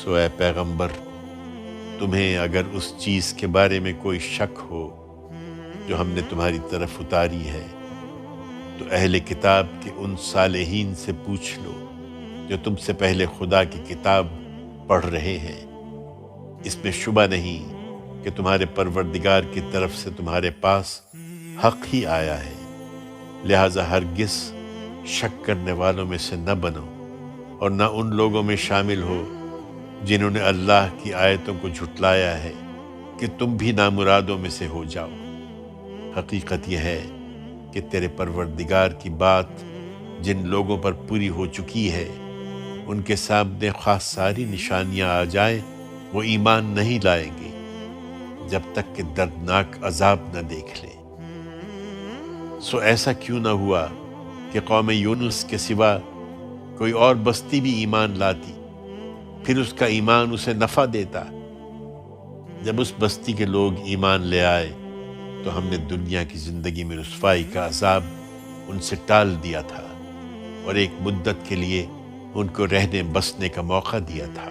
سو اے پیغمبر، تمہیں اگر اس چیز کے بارے میں کوئی شک ہو جو ہم نے تمہاری طرف اتاری ہے تو اہل کتاب کے ان صالحین سے پوچھ لو جو تم سے پہلے خدا کی کتاب پڑھ رہے ہیں۔ اس میں شبہ نہیں کہ تمہارے پروردگار کی طرف سے تمہارے پاس حق ہی آیا ہے، لہٰذا ہرگز شک کرنے والوں میں سے نہ بنو اور نہ ان لوگوں میں شامل ہو جنہوں نے اللہ کی آیتوں کو جھٹلایا ہے کہ تم بھی نامرادوں میں سے ہو جاؤ۔ حقیقت یہ ہے کہ تیرے پروردگار کی بات جن لوگوں پر پوری ہو چکی ہے، ان کے سامنے خواہ ساری نشانیاں آ جائیں وہ ایمان نہیں لائیں گے جب تک کہ دردناک عذاب نہ دیکھ لیں۔ سو ایسا کیوں نہ ہوا کہ قوم یونس کے سوا کوئی اور بستی بھی ایمان لاتی، پھر اس کا ایمان اسے نفع دیتا۔ جب اس بستی کے لوگ ایمان لے آئے تو ہم نے دنیا کی زندگی میں رسوائی کا عذاب ان سے ٹال دیا تھا اور ایک مدت کے لیے ان کو رہنے بسنے کا موقع دیا تھا۔